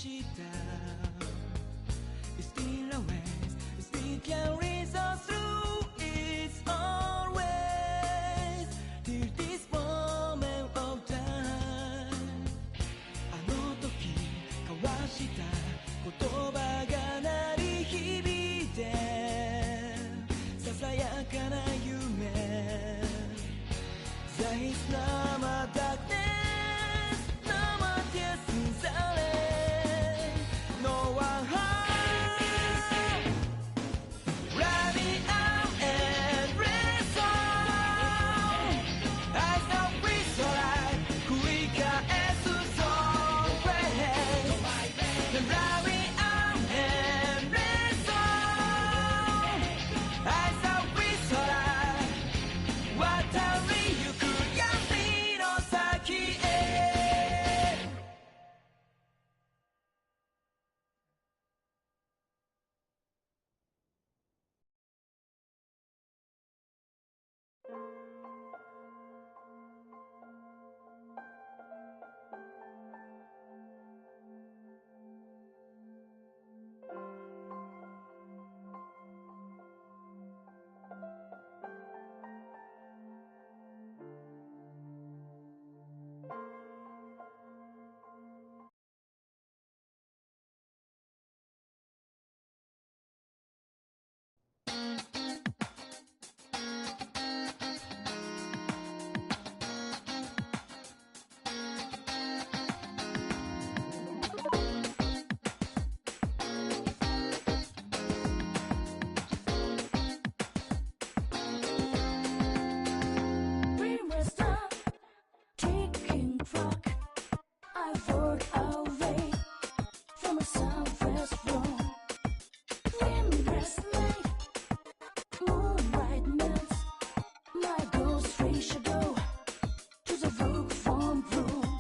した It's been a ways, it's been carries us through. It's always till this moment of time. あの時交わした言葉が鳴り響いてささやかな夢 There is no more darkness, no more tears in silence. No one home. Running out and race on. I thought we saw light, quicker as the sun rays. Then running out and race on. I thought we saw light. What are we? You could get me no saki. Ticking clock, I walk away from a southwest room. Windless night, moonlight melts my ghostly shadow to the book form room.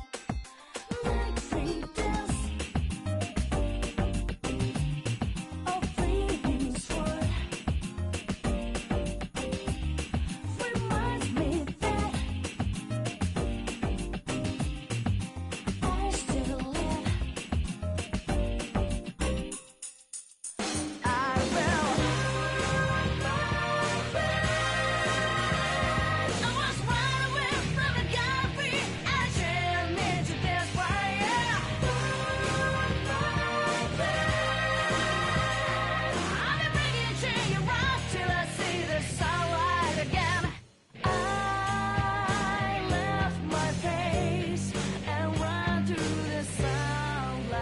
Night free dance of fleeting sword reminds me that I still live. I will. I was running away from the gallery. I shouldn't need to this fire. I'll be bringing change around till I see the sunlight again. I left my face and ran to the sunlight.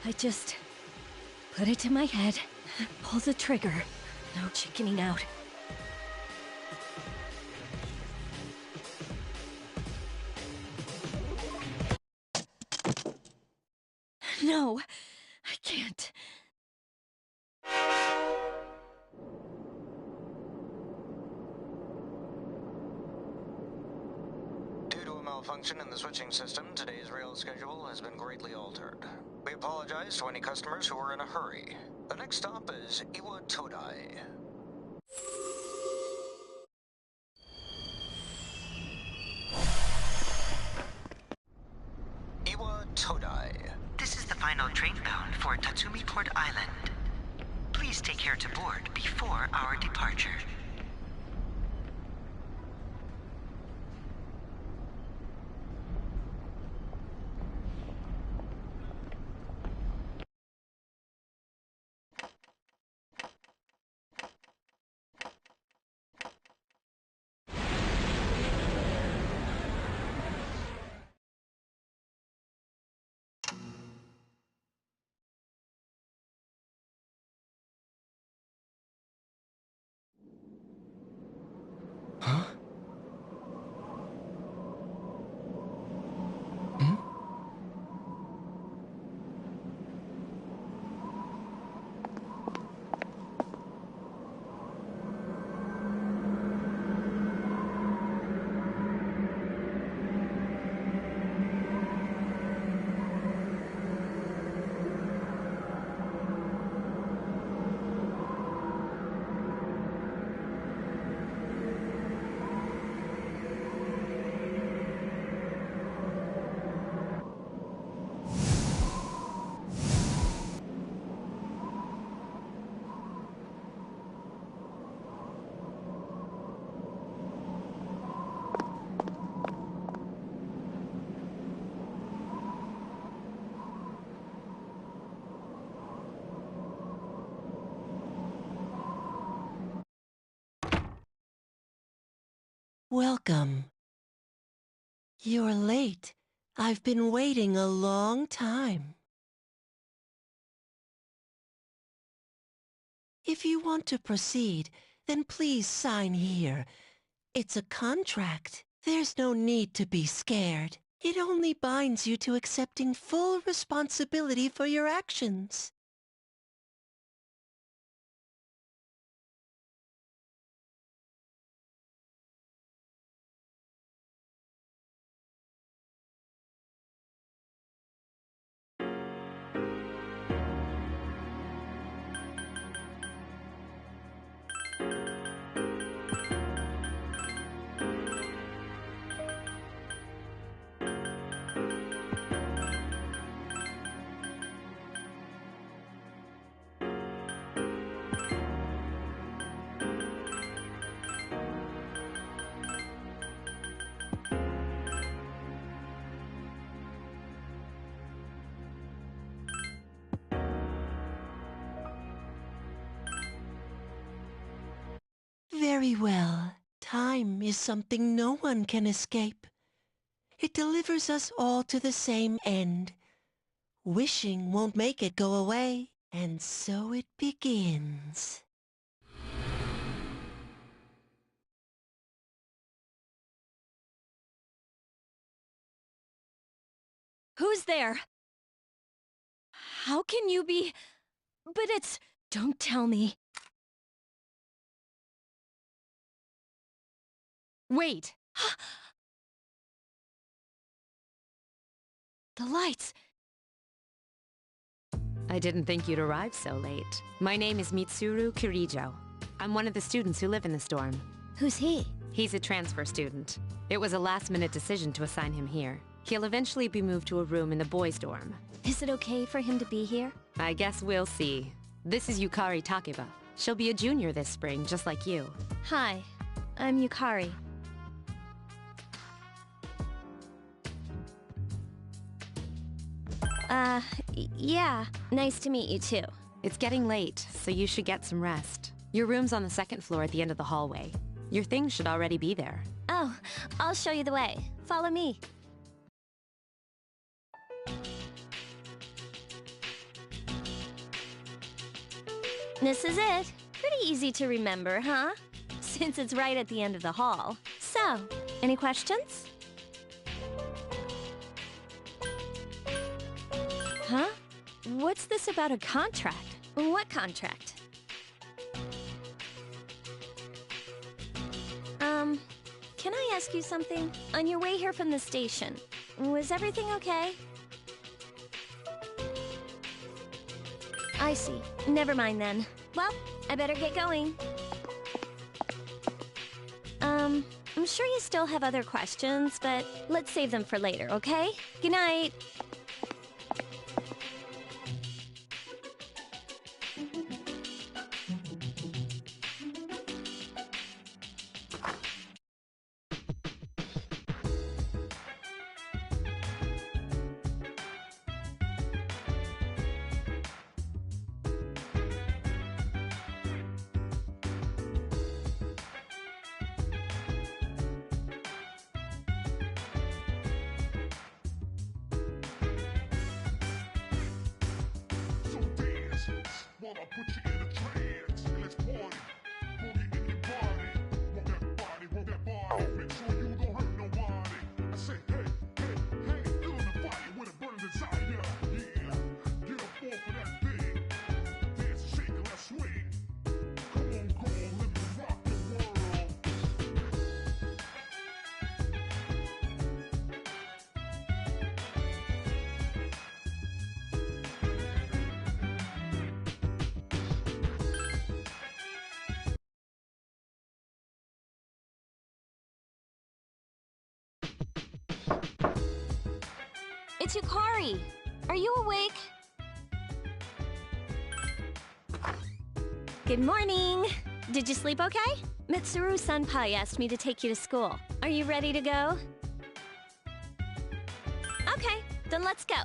I just put it to my head, pull the trigger. No chickening out. No, I can't. Due to a malfunction in the switching system, today's rail schedule has been greatly altered. We apologize to any customers who are in a hurry. The next stop is Iwa Todai. Iwa Todai. This is the final train bound for Tatsumi Port Island. Please take care to board before our departure. Huh? Hmm? Welcome. You're late. I've been waiting a long time. If you want to proceed, then please sign here. It's a contract. There's no need to be scared. It only binds you to accepting full responsibility for your actions. Very well. Time is something no one can escape. It delivers us all to the same end. Wishing won't make it go away, and so it begins. Who's there? How can you be... But it's... Don't tell me. Wait! The lights! I didn't think you'd arrive so late. My name is Mitsuru Kirijo. I'm one of the students who live in this dorm. Who's he? He's a transfer student. It was a last-minute decision to assign him here. He'll eventually be moved to a room in the boys' dorm. Is it okay for him to be here? I guess we'll see. This is Yukari Takeba. She'll be a junior this spring, just like you. Hi, I'm Yukari. Yeah. Nice to meet you too. It's getting late, so you should get some rest. Your room's on the second floor at the end of the hallway. Your things should already be there. Oh, I'll show you the way. Follow me. This is it. Pretty easy to remember, huh? Since it's right at the end of the hall. So, any questions? Huh? What's this about a contract? What contract? Can I ask you something? On your way here from the station, was everything okay? I see. Never mind then. Well, I better get going. I'm sure you still have other questions, but let's save them for later, okay? Good night. While I put you in a trance, let's party. Boogie in your body. Want that body. Make sure you don't hurt nobody. I say, hey, hey, hey, feel the fire with a burning desire. Yeah, get up off of that thing. Dance, shake, and let's swing. Come on, girl, let me rock the world. It's Yukari. Are you awake? Good morning. Did you sleep okay? Mitsuru-senpai asked me to take you to school. Are you ready to go? Okay, then let's go.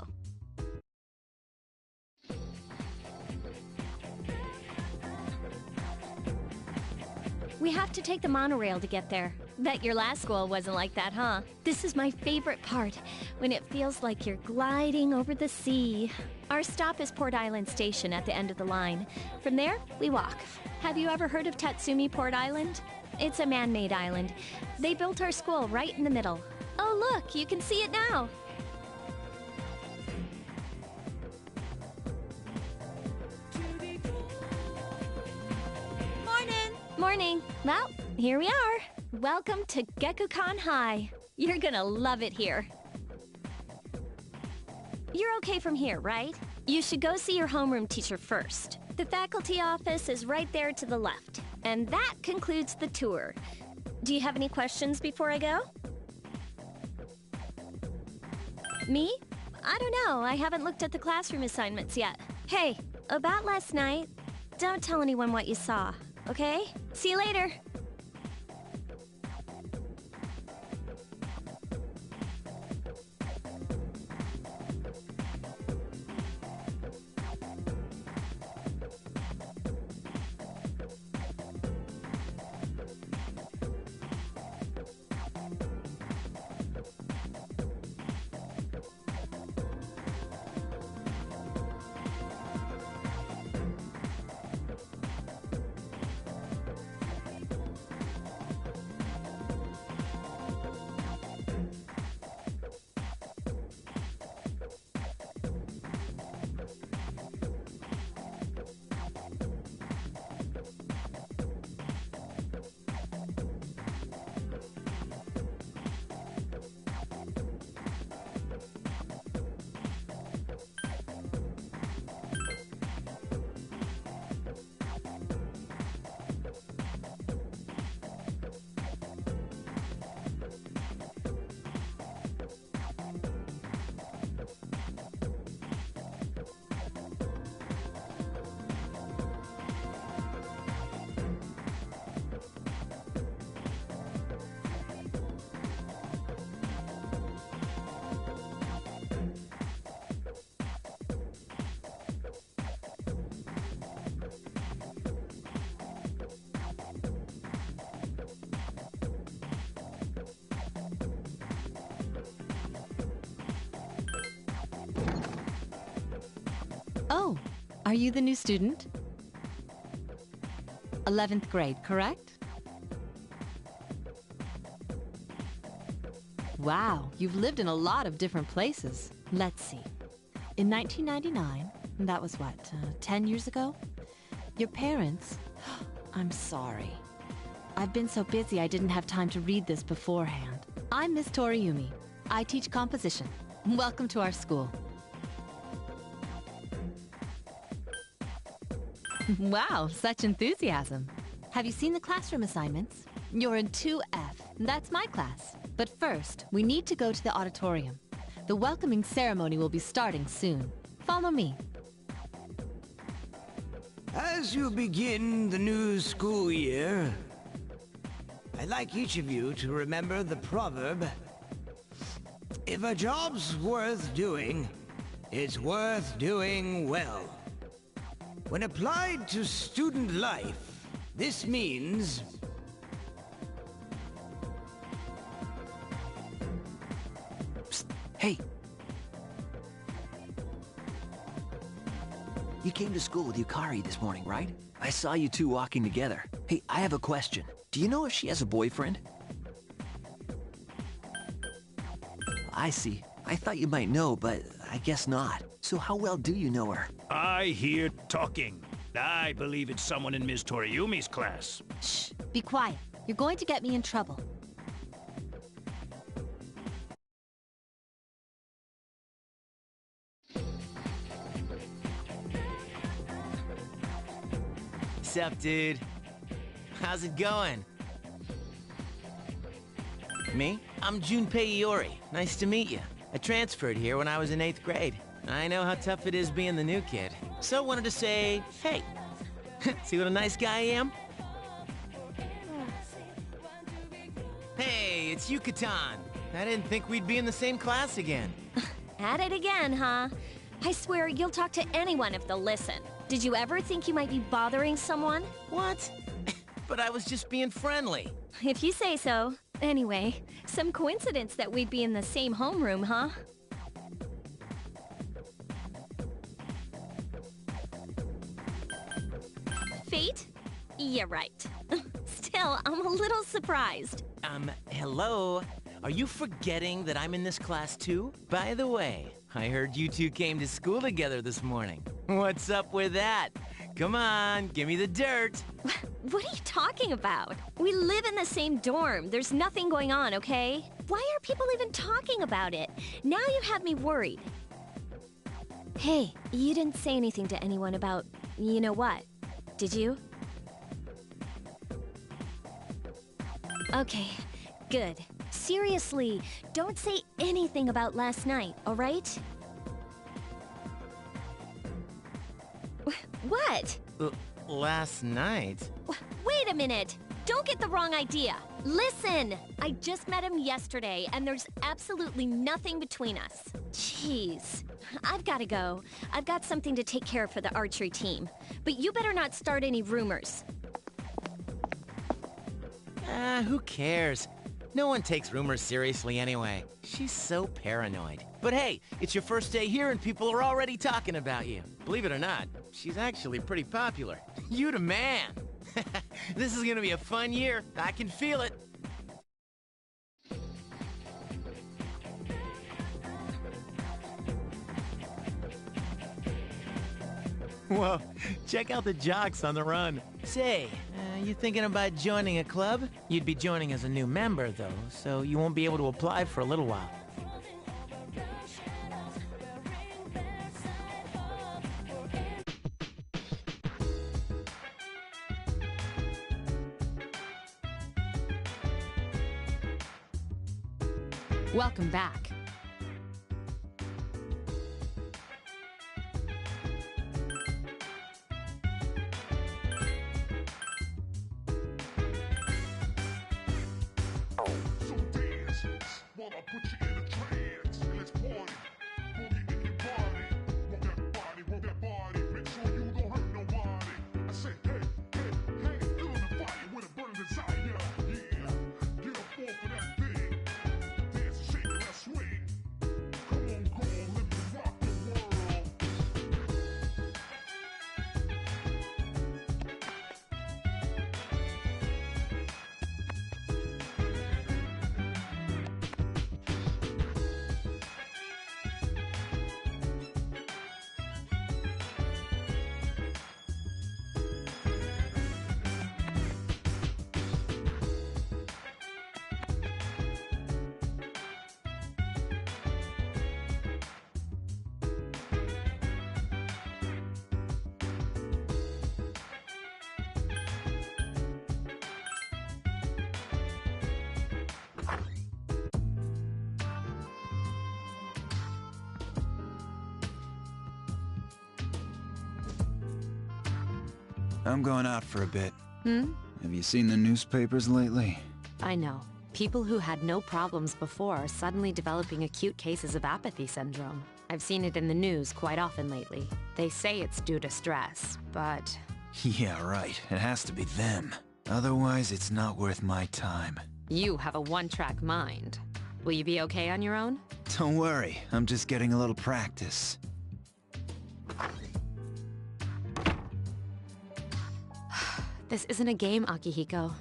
We have to take the monorail to get there. Bet your last school wasn't like that, huh? This is my favorite part, when it feels like you're gliding over the sea. Our stop is Port Island Station at the end of the line. From there, we walk. Have you ever heard of Tatsumi Port Island? It's a man-made island. They built our school right in the middle. Oh look, you can see it now. Morning. Well, here we are. Welcome to Gekukan High. You're gonna love it here. You're okay from here, right? You should go see your homeroom teacher first. The faculty office is right there to the left. And that concludes the tour. Do you have any questions before I go? Me? I don't know. I haven't looked at the classroom assignments yet. Hey, about last night, don't tell anyone what you saw. Okay? See you later. Oh, are you the new student? 11th grade, correct? Wow, you've lived in a lot of different places. Let's see. In 1999, that was what, 10 years ago? Your parents... I'm sorry. I've been so busy I didn't have time to read this beforehand. I'm Miss Toriumi. I teach composition. Welcome to our school. Wow, such enthusiasm. Have you seen the classroom assignments? You're in 2F. That's my class. But first, we need to go to the auditorium. The welcoming ceremony will be starting soon. Follow me. As you begin the new school year, I'd like each of you to remember the proverb, if a job's worth doing, it's worth doing well. When applied to student life, this means... Psst, hey! You came to school with Yukari this morning, right? I saw you two walking together. Hey, I have a question. Do you know if she has a boyfriend? I see. I thought you might know, but I guess not. So how well do you know her? I hear talking. I believe it's someone in Ms. Toriumi's class. Shh, be quiet. You're going to get me in trouble. Sup, dude? How's it going? Me? I'm Junpei Iori. Nice to meet you. I transferred here when I was in 8th grade. I know how tough it is being the new kid. So wanted to say, hey. See what a nice guy I am? Hey, it's Yucatan. I didn't think we'd be in the same class again. At it again, huh? I swear you'll talk to anyone if they'll listen. Did you ever think you might be bothering someone? What? But I was just being friendly. If you say so. Anyway, some coincidence that we'd be in the same homeroom, huh? Fate? You're right. Still, I'm a little surprised. Hello? Are you forgetting that I'm in this class too? By the way, I heard you two came to school together this morning. What's up with that? Come on, give me the dirt. What are you talking about? We live in the same dorm. There's nothing going on, okay? Why are people even talking about it? Now you have me worried. Hey, you didn't say anything to anyone about you know what, did you? Okay, good. Seriously, don't say anything about last night, all right? What? Last night? Wait a minute! Don't get the wrong idea! Listen! I just met him yesterday, and there's absolutely nothing between us. Jeez. I've gotta go. I've got something to take care of for the archery team. But you better not start any rumors. Who cares? No one takes rumors seriously anyway. She's so paranoid. But hey, it's your first day here and people are already talking about you. Believe it or not, she's actually pretty popular. You the man! This is gonna be a fun year. I can feel it. Whoa, check out the jocks on the run. Say, you thinking about joining a club? You'd be joining as a new member, though, so you won't be able to apply for a little while. Welcome back. So dance while I put you in a trance. Let's party, boogie in your body. Work that body, make sure you don't hurt nobody. I say, hey, hey, hey, feeling the fire with a burning desire. Yeah, get up off of that thing. Dance, shake, and swing. Come on, go on, let me rock the world. I'm going out for a bit. Hmm? Have you seen the newspapers lately? I know. People who had no problems before are suddenly developing acute cases of apathy syndrome. I've seen it in the news quite often lately. They say it's due to stress, but... Yeah, right. It has to be them. Otherwise, it's not worth my time. You have a one-track mind. Will you be okay on your own? Don't worry. I'm just getting a little practice. This isn't a game, Akihiko.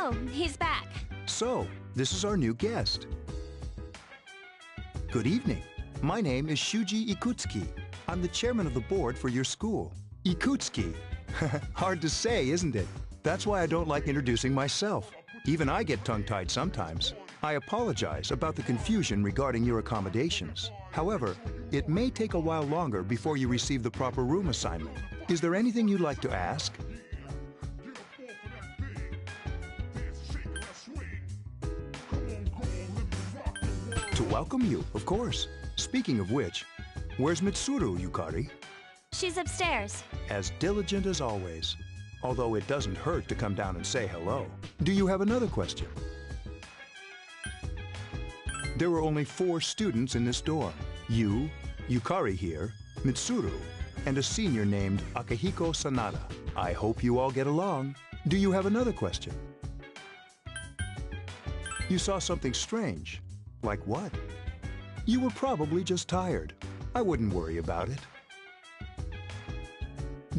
Oh, he's back. So, this is our new guest. Good evening. My name is Shuji Ikutsuki. I'm the chairman of the board for your school. Ikutsuki. Hard to say, isn't it? That's why I don't like introducing myself. Even I get tongue-tied sometimes. I apologize about the confusion regarding your accommodations. However, it may take a while longer before you receive the proper room assignment. Is there anything you'd like to ask? To welcome you, of course. Speaking of which, where's Mitsuru, Yukari? She's upstairs. As diligent as always. Although it doesn't hurt to come down and say hello. Do you have another question? There were only 4 students in this dorm. You, Yukari here, Mitsuru, and a senior named Akihiko Sanada. I hope you all get along. Do you have another question? You saw something strange. Like what? You were probably just tired. I wouldn't worry about it.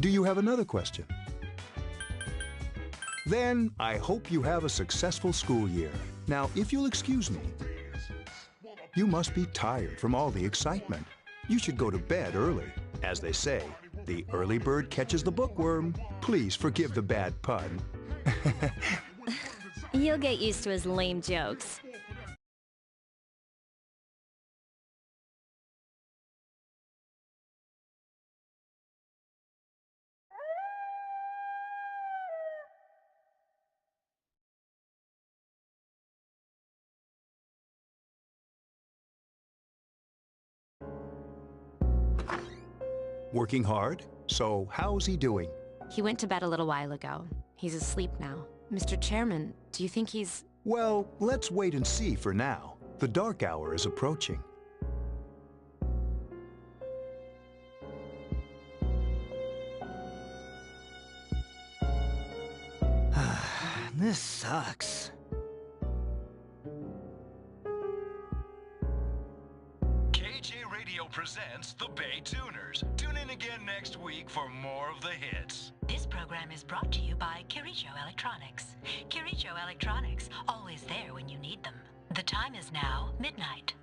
Do you have another question? Then I hope you have a successful school year. Now, if you'll excuse me, you must be tired from all the excitement. You should go to bed early. As they say, the early bird catches the bookworm. Please forgive the bad pun. You'll get used to his lame jokes. Working hard? So how's he doing? He went to bed a little while ago. He's asleep now. Mr. Chairman, do you think he's... Well, let's wait and see for now. The dark hour is approaching. This sucks. KJ Radio presents the Bay Tuners. Tune in again next week for more of the hits. This program is brought to you by Kirijo Electronics. Kirijo Electronics, always there when you need them. The time is now midnight.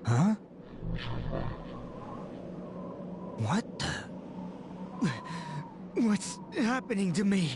Huh? What the... What's happening to me?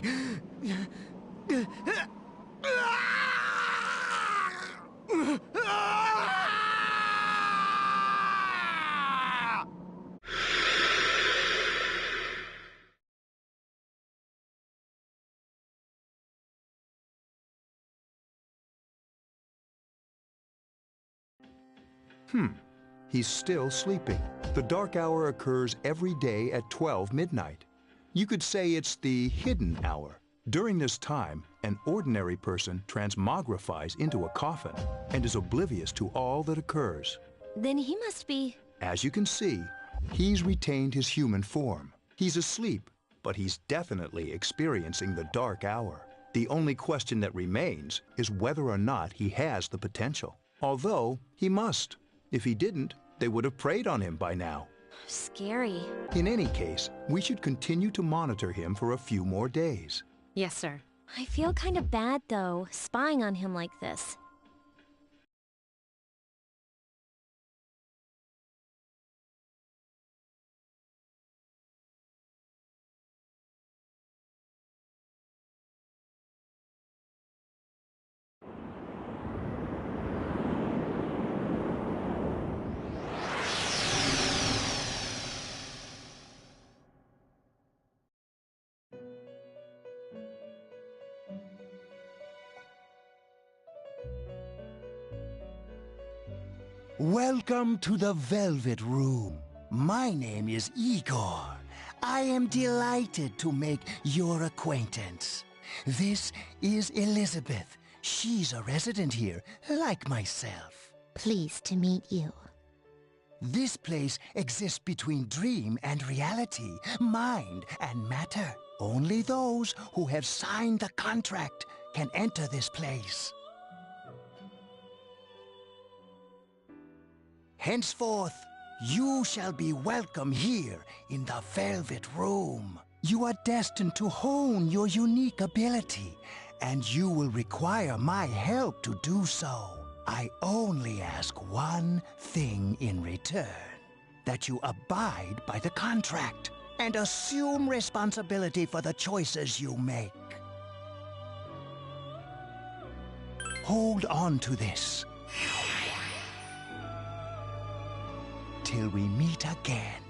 He's still sleeping. The dark hour occurs every day at 12 midnight. You could say it's the hidden hour. During this time, an ordinary person transmogrifies into a coffin and is oblivious to all that occurs. Then he must be... As you can see, he's retained his human form. He's asleep, but he's definitely experiencing the dark hour. The only question that remains is whether or not he has the potential. Although, he must. If he didn't, they would have preyed on him by now. Scary. In any case, we should continue to monitor him for a few more days. Yes, sir. I feel kind of bad, though, spying on him like this. Welcome to the Velvet Room. My name is Igor. I am delighted to make your acquaintance. This is Elizabeth. She's a resident here, like myself. Pleased to meet you. This place exists between dream and reality, mind and matter. Only those who have signed the contract can enter this place. Henceforth, you shall be welcome here in the Velvet Room. You are destined to hone your unique ability, and you will require my help to do so. I only ask one thing in return: that you abide by the contract and assume responsibility for the choices you make. Hold on to this till we meet again.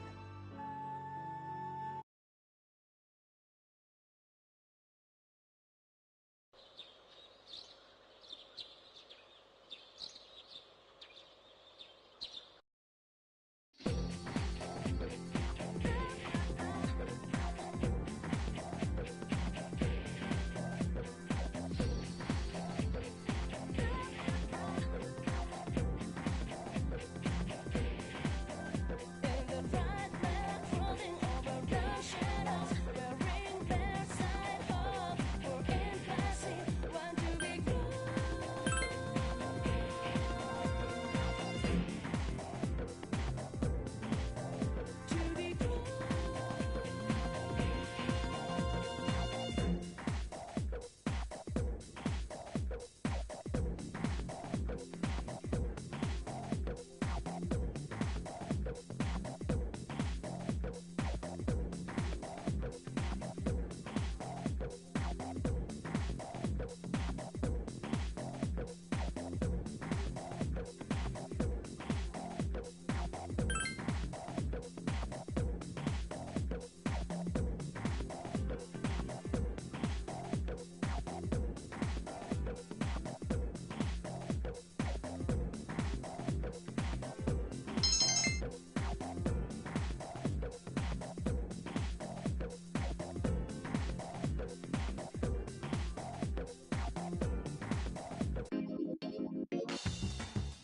In the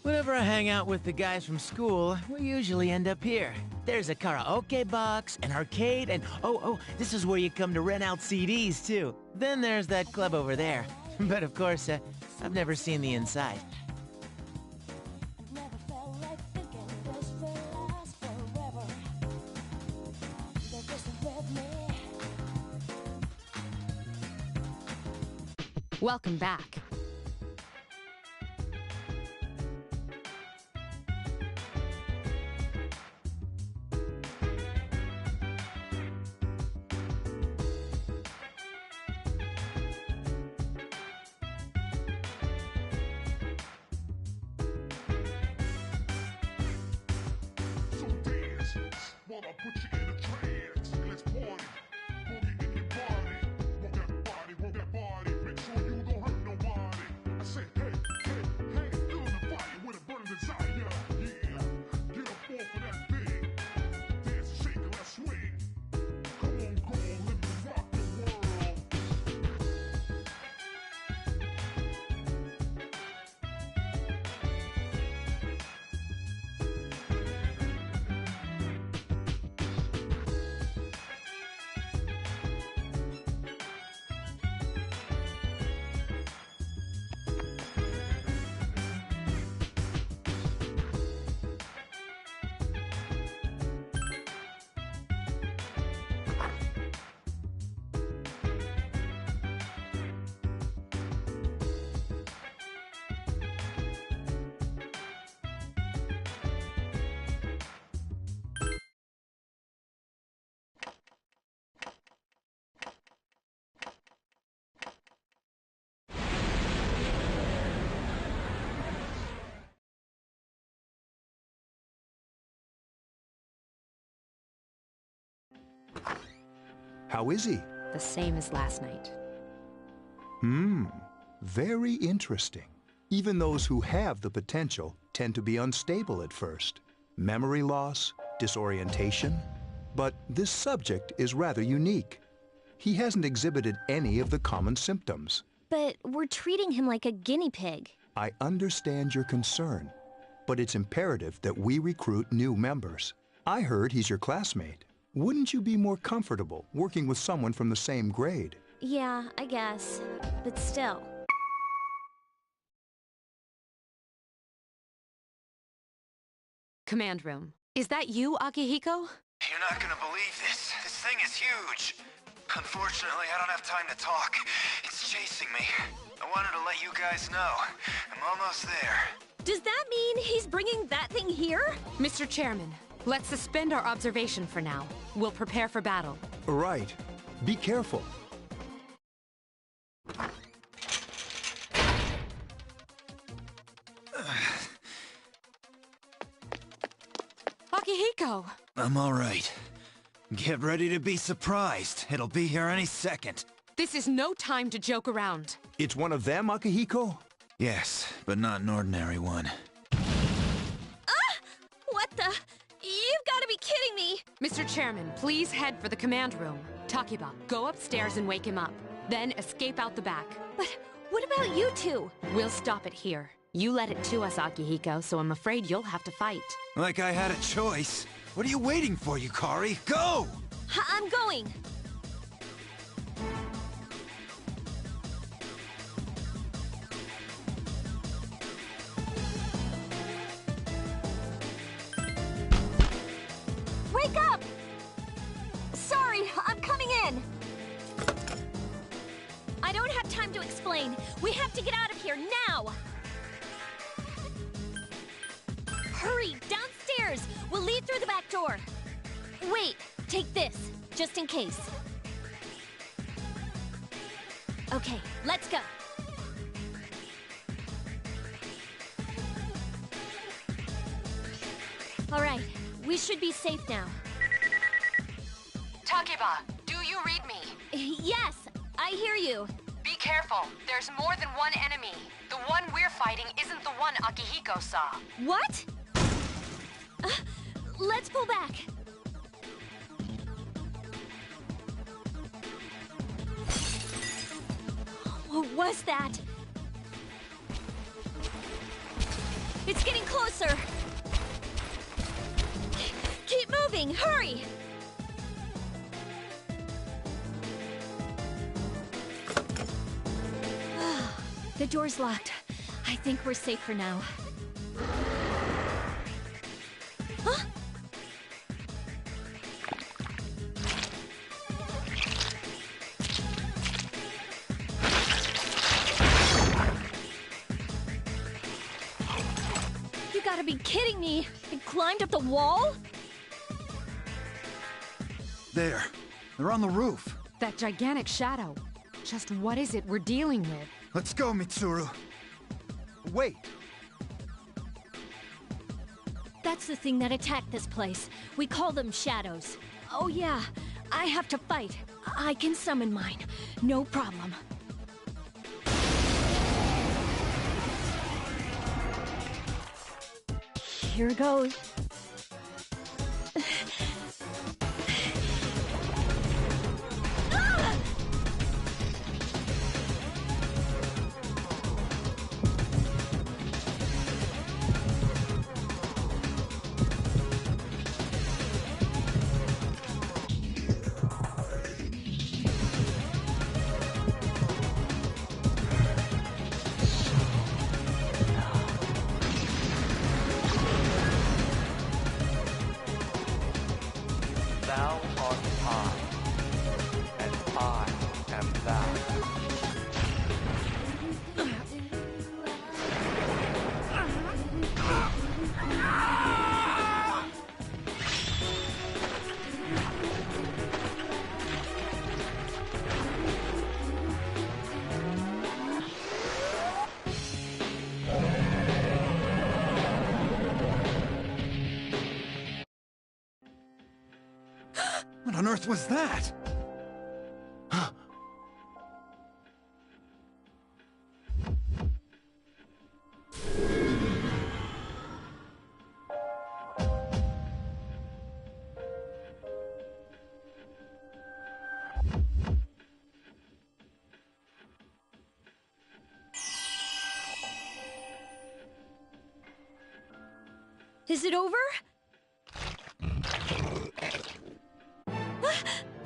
Whenever I hang out with the guys from school, we usually end up here. There's a karaoke box, an arcade, and oh, this is where you come to rent out CDs, too. Then there's that club over there. But of course, I've never seen the inside. Welcome back. So dance while I put you in a trance. Let's party, boogie in your body. Work that body, make sure you don't hurt nobody. I say, hey, feeling the fire with a burning desire. Yeah, get up off of that thing. Dance and shake and let's swing. Come on, go on, let me rock the world. How is he? The same as last night. Very interesting. Even those who have the potential tend to be unstable at first. Memory loss, disorientation. But this subject is rather unique. He hasn't exhibited any of the common symptoms. But we're treating him like a guinea pig. I understand your concern, but it's imperative that we recruit new members. I heard he's your classmate. Wouldn't you be more comfortable working with someone from the same grade? Yeah, I guess. But still. Command room. Is that you, Akihiko? You're not gonna believe this. This thing is huge. Unfortunately, I don't have time to talk. It's chasing me. I wanted to let you guys know. I'm almost there. Does that mean he's bringing that thing here? Mr. Chairman, let's suspend our observation for now. We'll prepare for battle. Right. Be careful. Akihiko! I'm all right. Get ready to be surprised. It'll be here any second. This is no time to joke around. It's one of them, Akihiko? Yes, but not an ordinary one. What the? You've got to be kidding me! Mr. Chairman, please head for the command room. Takiba, go upstairs and wake him up. Then escape out the back. But what about you two? We'll stop it here. You led it to us, Akihiko, so I'm afraid you'll have to fight. Like I had a choice. What are you waiting for, Yukari? Go! I'm going! Wake up! Sorry, I'm coming in! I don't have time to explain. We have to get out of here now! Hurry, downstairs! We'll leave through the back door. Wait, take this, just in case. Okay, let's go. All right, we should be safe now. Takiba, do you read me? Yes, I hear you. Be careful. There's more than one enemy. The one we're fighting isn't the one Akihiko saw. What? Let's pull back. What was that? It's getting closer! Keep moving! Hurry! The door's locked. I think we're safe for now. Huh? You gotta be kidding me! I climbed up the wall? There. They're on the roof. That gigantic shadow. Just what is it we're dealing with? Let's go, Mitsuru. Wait. That's the thing that attacked this place. We call them shadows. Oh yeah, I have to fight. I can summon mine. No problem. Here goes. Thou art I, and I am thou. What on earth was that? Is it over?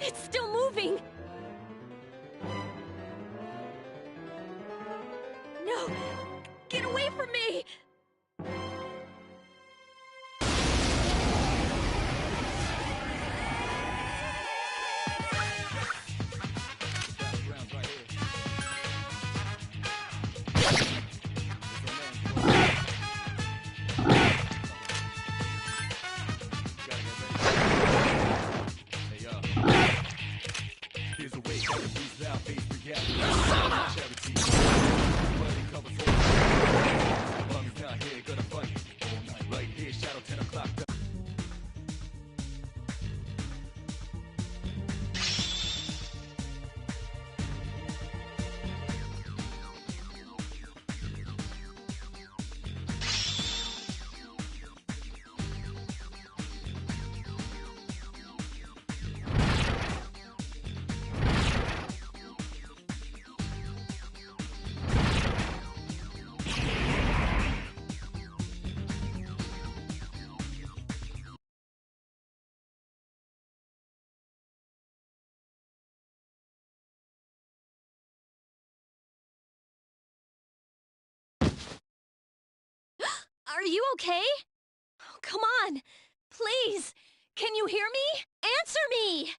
It's still moving! No! Get away from me! Are you okay? Oh, come on! Please! Can you hear me? Answer me!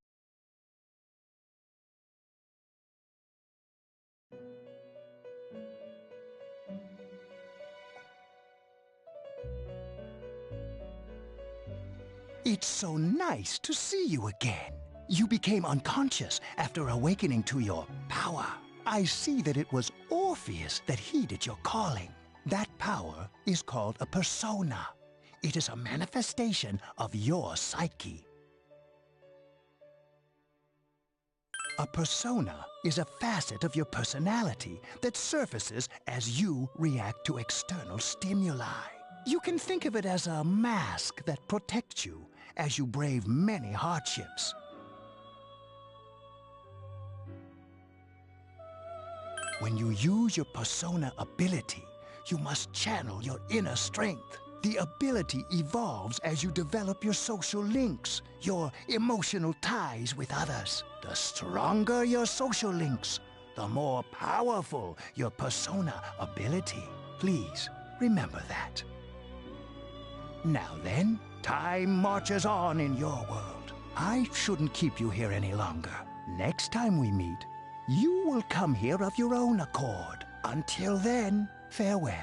It's so nice to see you again. You became unconscious after awakening to your power. I see that it was Orpheus that heeded your calling. That power is called a persona. It is a manifestation of your psyche. A persona is a facet of your personality that surfaces as you react to external stimuli. You can think of it as a mask that protects you as you brave many hardships. When you use your persona ability, you must channel your inner strength. The ability evolves as you develop your social links, your emotional ties with others. The stronger your social links, the more powerful your persona ability. Please remember that. Now then, time marches on in your world. I shouldn't keep you here any longer. Next time we meet, you will come here of your own accord. Until then, farewell.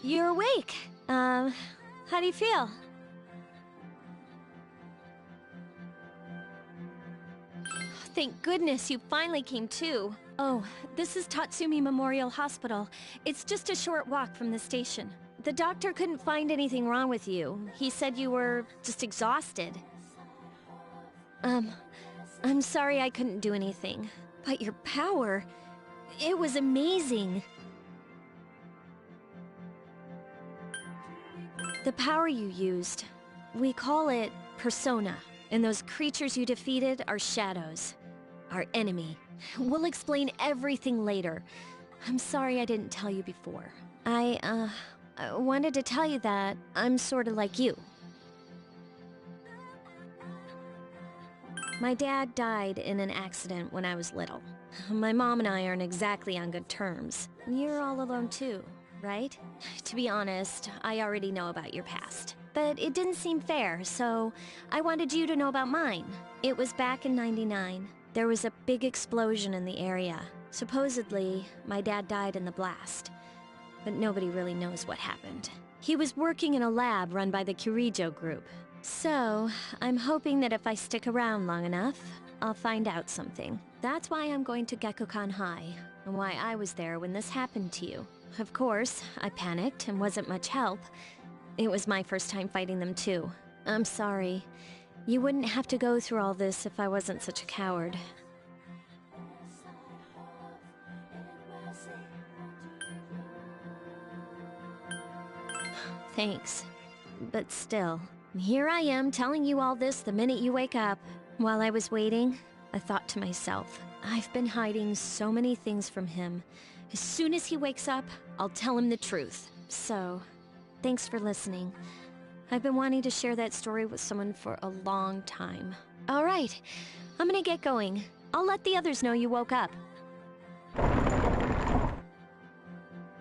You're awake. How do you feel? Thank goodness you finally came to. Oh, this is Tatsumi Memorial Hospital. It's just a short walk from the station. The doctor couldn't find anything wrong with you. He said you were just exhausted. I'm sorry I couldn't do anything. But your power, it was amazing. The power you used, we call it Persona. And those creatures you defeated are shadows. Our enemy. We'll explain everything later. I'm sorry I didn't tell you before. I wanted to tell you that I'm sorta like you. My dad died in an accident when I was little. My mom and I aren't exactly on good terms. You're all alone too, right? To be honest, I already know about your past. But it didn't seem fair, so I wanted you to know about mine. It was back in '99. There was a big explosion in the area. Supposedly, my dad died in the blast. But nobody really knows what happened. He was working in a lab run by the Kirijo group. So, I'm hoping that if I stick around long enough, I'll find out something. That's why I'm going to Gekkoukan High, and why I was there when this happened to you. Of course, I panicked and wasn't much help. It was my first time fighting them too. I'm sorry. You wouldn't have to go through all this if I wasn't such a coward. Thanks. But still, here I am telling you all this the minute you wake up. While I was waiting, I thought to myself, I've been hiding so many things from him. As soon as he wakes up, I'll tell him the truth. So, thanks for listening. I've been wanting to share that story with someone for a long time. All right, I'm gonna get going. I'll let the others know you woke up.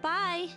Bye!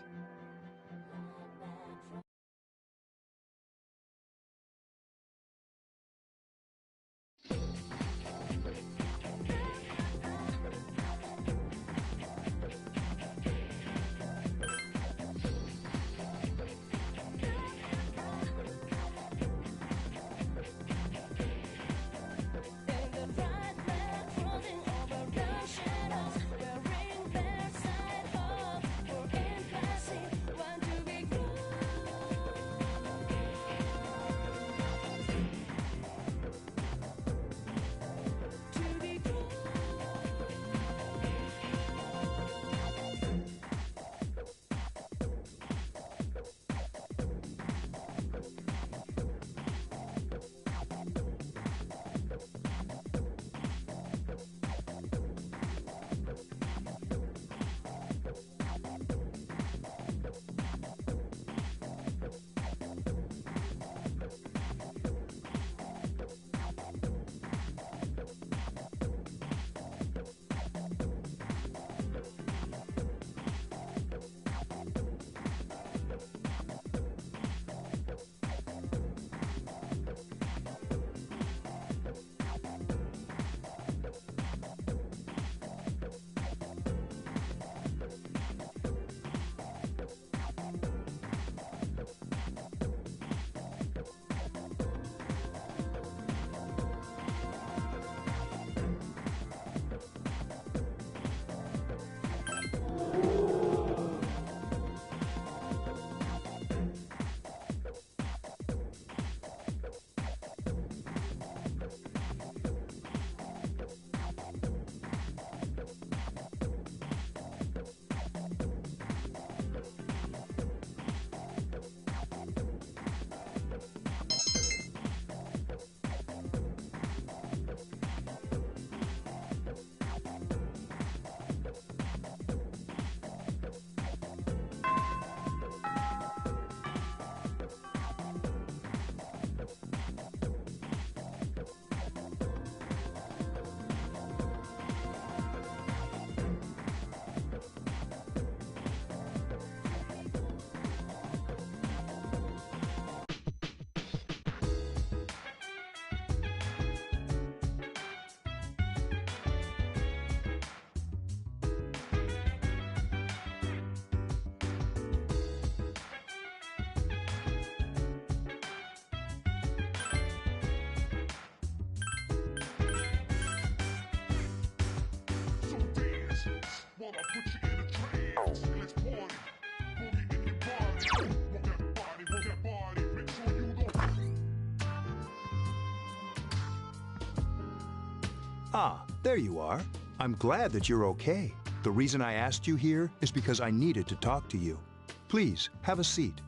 Ah, there you are. I'm glad that you're okay. The reason I asked you here is because I needed to talk to you. Please, have a seat.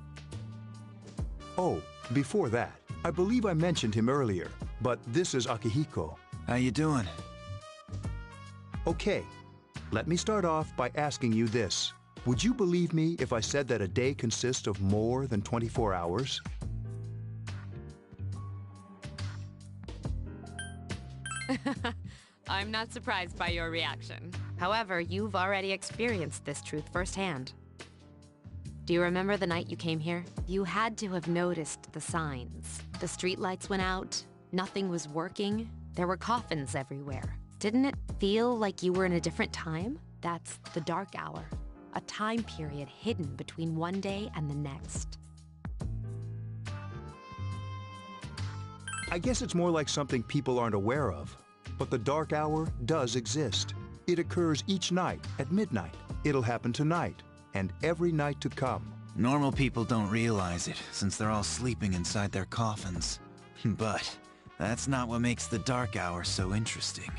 Oh, before that, I believe I mentioned him earlier, but this is Akihiko. How you doing? Okay, let me start off by asking you this. Would you believe me if I said that a day consists of more than 24 hours? I'm not surprised by your reaction. However, you've already experienced this truth firsthand. Do you remember the night you came here? You had to have noticed the signs. The streetlights went out, nothing was working, there were coffins everywhere. Didn't it feel like you were in a different time? That's the dark hour, a time period hidden between one day and the next. I guess it's more like something people aren't aware of. But the dark hour does exist. It occurs each night at midnight. It'll happen tonight, and every night to come. Normal people don't realize it, since they're all sleeping inside their coffins. But that's not what makes the dark hour so interesting.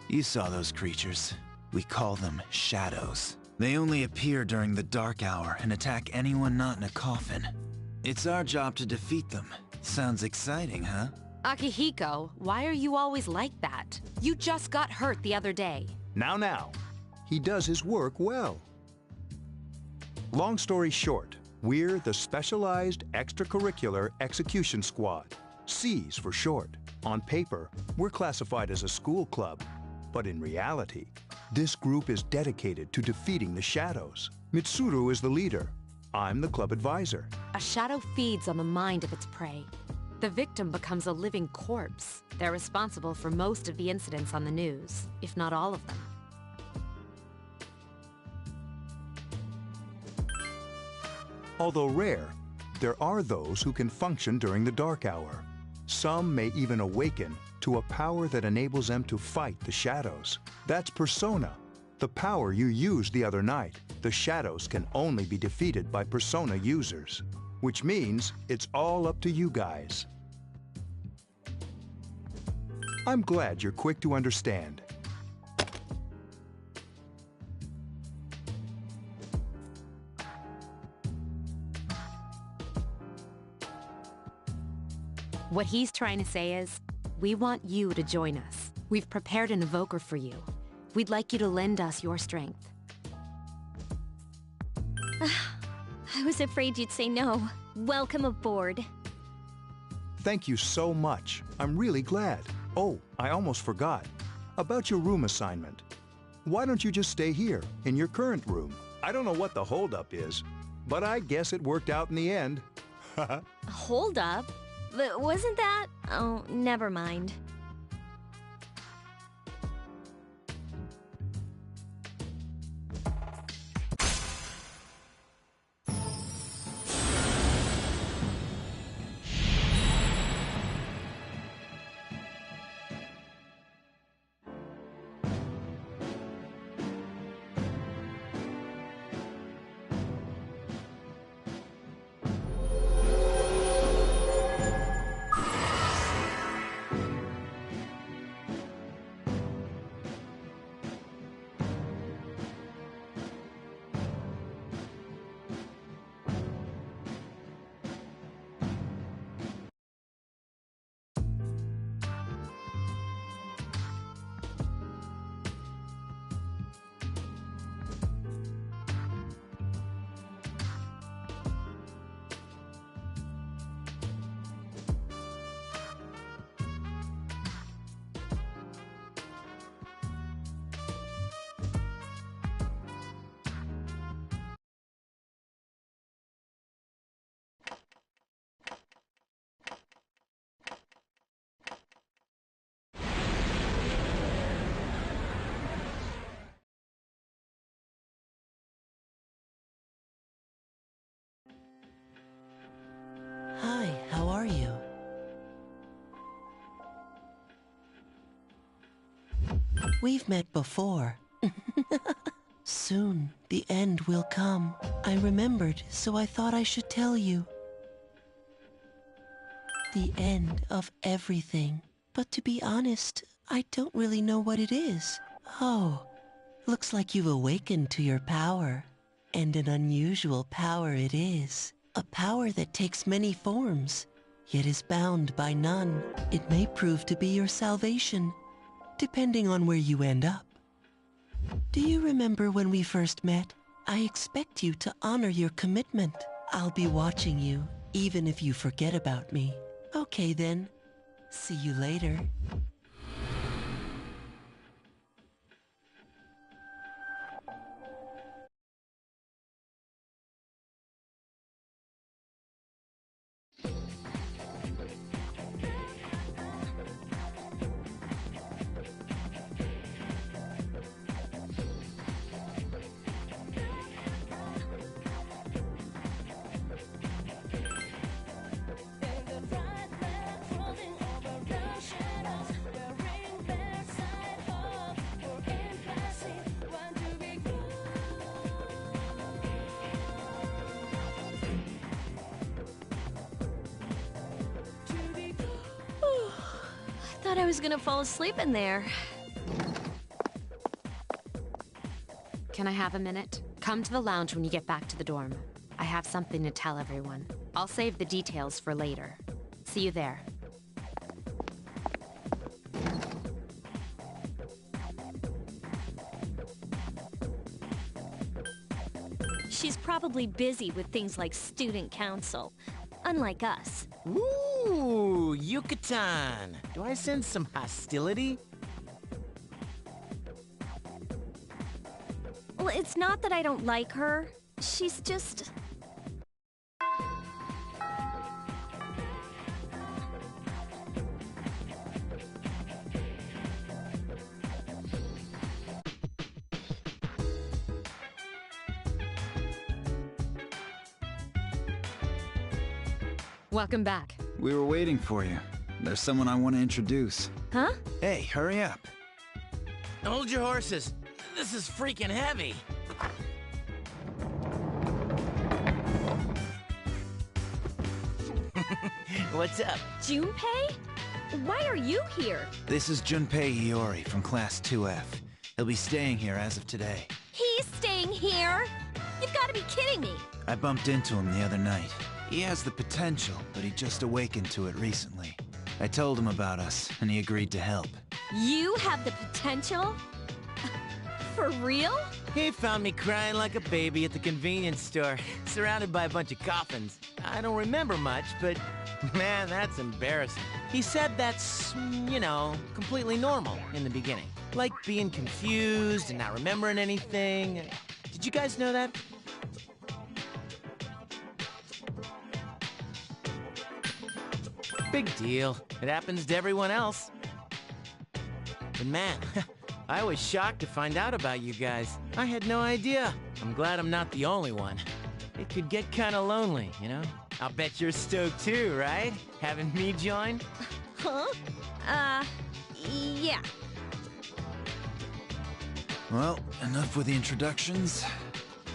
You saw those creatures. We call them shadows. They only appear during the dark hour and attack anyone not in a coffin. It's our job to defeat them. Sounds exciting, huh? Akihiko, why are you always like that? You just got hurt the other day. Now. He does his work well. Long story short, we're the Specialized Extracurricular Execution Squad. SEAS for short. On paper, we're classified as a school club. But in reality, this group is dedicated to defeating the shadows. Mitsuru is the leader. I'm the club advisor. A shadow feeds on the mind of its prey. The victim becomes a living corpse. They're responsible for most of the incidents on the news, if not all of them. Although rare, there are those who can function during the dark hour. Some may even awaken to a power that enables them to fight the shadows. That's Persona, the power you used the other night. The shadows can only be defeated by Persona users, which means it's all up to you guys. I'm glad you're quick to understand. What he's trying to say is, we want you to join us. We've prepared an evoker for you. We'd like you to lend us your strength. I was afraid you'd say no. Welcome aboard. Thank you so much. I'm really glad. Oh, I almost forgot. About your room assignment. Why don't you just stay here, in your current room? I don't know what the holdup is, but I guess it worked out in the end. Hold up? Wasn't that? Oh, never mind. Hi, how are you? We've met before. Soon, the end will come. I remembered, so I thought I should tell you. The end of everything. But to be honest, I don't really know what it is. Oh, looks like you've awakened to your power. And an unusual power it is. A power that takes many forms, yet is bound by none. It may prove to be your salvation, depending on where you end up. Do you remember when we first met? I expect you to honor your commitment. I'll be watching you, even if you forget about me. Okay then. See you later. I thought I was gonna fall asleep in there. Can I have a minute? Come to the lounge when you get back to the dorm. I have something to tell everyone. I'll save the details for later. See you there. She's probably busy with things like student council, unlike us. Ooh, Yucatan! Do I sense some hostility? Well, it's not that I don't like her. She's just... Welcome back. We were waiting for you. There's someone I want to introduce. Huh? Hey, hurry up. Hold your horses. This is freaking heavy. What's up? Junpei? Why are you here? This is Junpei Iori from Class 2F. He'll be staying here as of today. He's staying here? You've got to be kidding me. I bumped into him the other night. He has the potential, but he just awakened to it recently. I told him about us, and he agreed to help. You have the potential? For real? He found me crying like a baby at the convenience store, surrounded by a bunch of coffins. I don't remember much, but man, that's embarrassing. He said that's, you know, completely normal in the beginning. Like being confused and not remembering anything. Did you guys know that? Big deal. It happens to everyone else. But man, I was shocked to find out about you guys. I had no idea. I'm glad I'm not the only one. It could get kinda lonely, you know? I'll bet you're stoked too, right? Having me join? Huh? Yeah. Well, enough with the introductions.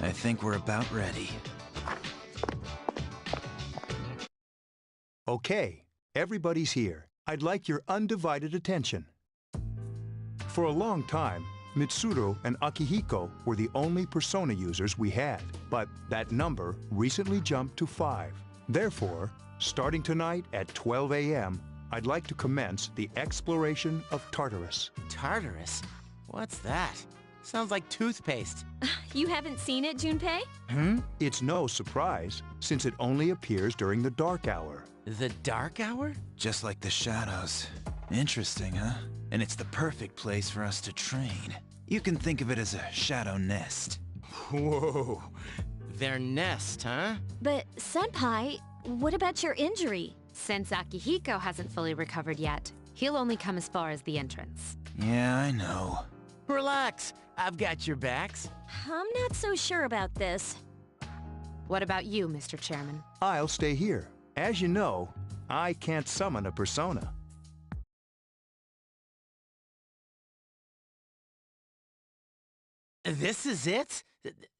I think we're about ready. Okay, everybody's here. I'd like your undivided attention. For a long time, Mitsuru and Akihiko were the only Persona users we had, but that number recently jumped to 5. Therefore, starting tonight at 12 a.m., I'd like to commence the exploration of Tartarus. Tartarus? What's that? Sounds like toothpaste. You haven't seen it, Junpei? It's no surprise, since it only appears during the dark hour. The dark hour? Just like the shadows. Interesting, huh? And it's the perfect place for us to train. You can think of it as a shadow nest. Whoa. Their nest, huh? But, Senpai, what about your injury? Since Akihiko hasn't fully recovered yet, he'll only come as far as the entrance. Yeah, I know. Relax. I've got your backs. I'm not so sure about this. What about you, Mr. Chairman? I'll stay here. As you know, I can't summon a persona. This is it?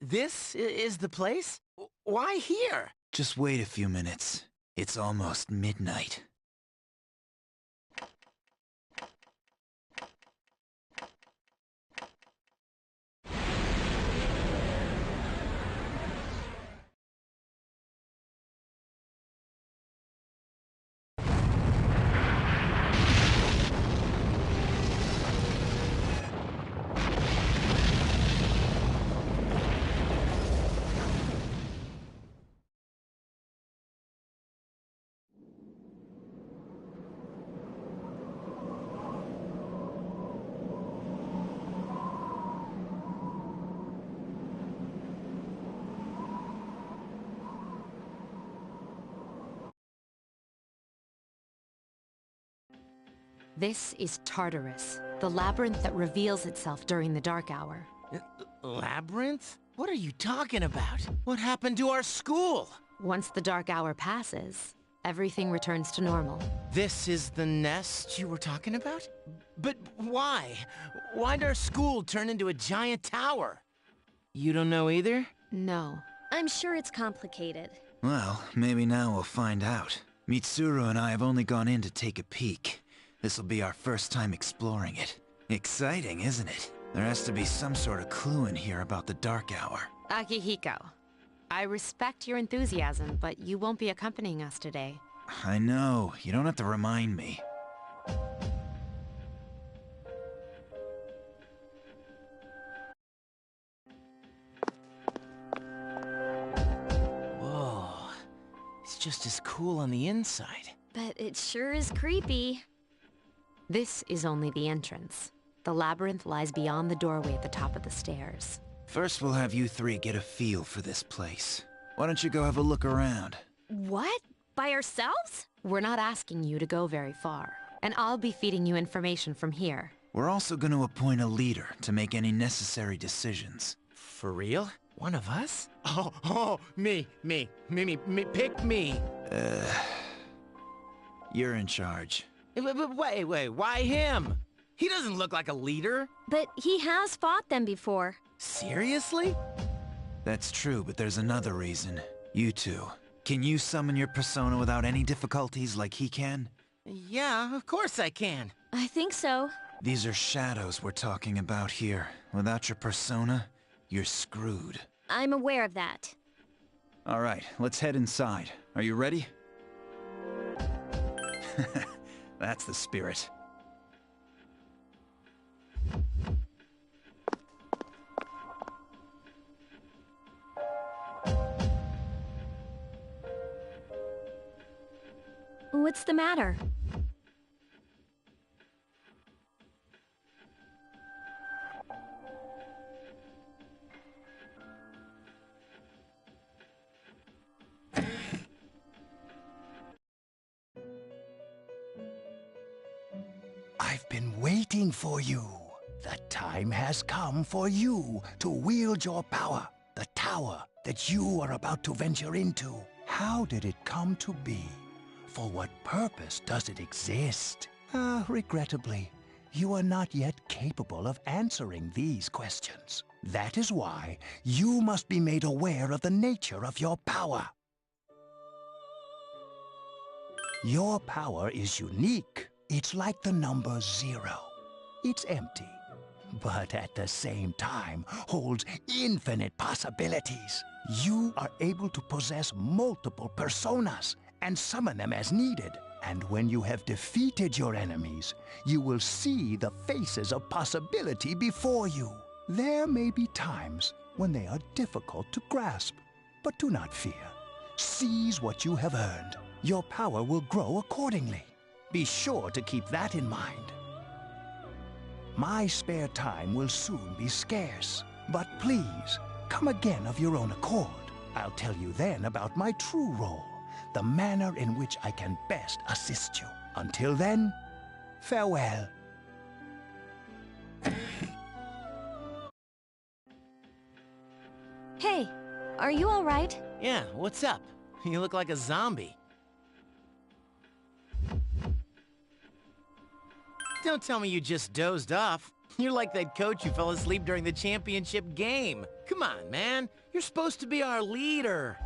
This is the place? Why here? Just wait a few minutes. It's almost midnight. This is Tartarus, the labyrinth that reveals itself during the dark hour. Labyrinth? What are you talking about? What happened to our school? Once the dark hour passes, everything returns to normal. This is the nest you were talking about? But why? Why'd our school turn into a giant tower? You don't know either? No. I'm sure it's complicated. Well, maybe now we'll find out. Mitsuru and I have only gone in to take a peek. This'll be our first time exploring it. Exciting, isn't it? There has to be some sort of clue in here about the Dark Hour. Akihiko, I respect your enthusiasm, but you won't be accompanying us today. I know. You don't have to remind me. Whoa. It's just as cool on the inside. But it sure is creepy. This is only the entrance. The labyrinth lies beyond the doorway at the top of the stairs. First, we'll have you three get a feel for this place. Why don't you go have a look around? What? By ourselves? We're not asking you to go very far, and I'll be feeding you information from here. We're also going to appoint a leader to make any necessary decisions. For real? One of us? Oh, me, pick me. You're in charge. Wait, why him? He doesn't look like a leader. But he has fought them before. Seriously? That's true, but there's another reason. You two. Can you summon your persona without any difficulties like he can? Yeah, of course I can. I think so. These are shadows we're talking about here. Without your persona, you're screwed. I'm aware of that. All right, let's head inside. Are you ready? That's the spirit. What's the matter? I've been waiting for you. The time has come for you to wield your power, the tower that you are about to venture into. How did it come to be? For what purpose does it exist? Regrettably, you are not yet capable of answering these questions. That is why you must be made aware of the nature of your power. Your power is unique. It's like the number 0. It's empty, but at the same time holds infinite possibilities. You are able to possess multiple personas and summon them as needed. And when you have defeated your enemies, you will see the faces of possibility before you. There may be times when they are difficult to grasp, but do not fear. Seize what you have earned. Your power will grow accordingly. Be sure to keep that in mind. My spare time will soon be scarce, but please, come again of your own accord. I'll tell you then about my true role, the manner in which I can best assist you. Until then, farewell. Hey, are you all right? Yeah, what's up? You look like a zombie. Don't tell me you just dozed off. You're like that coach who fell asleep during the championship game. Come on, man. You're supposed to be our leader.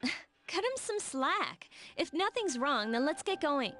Cut him some slack. If nothing's wrong, then let's get going.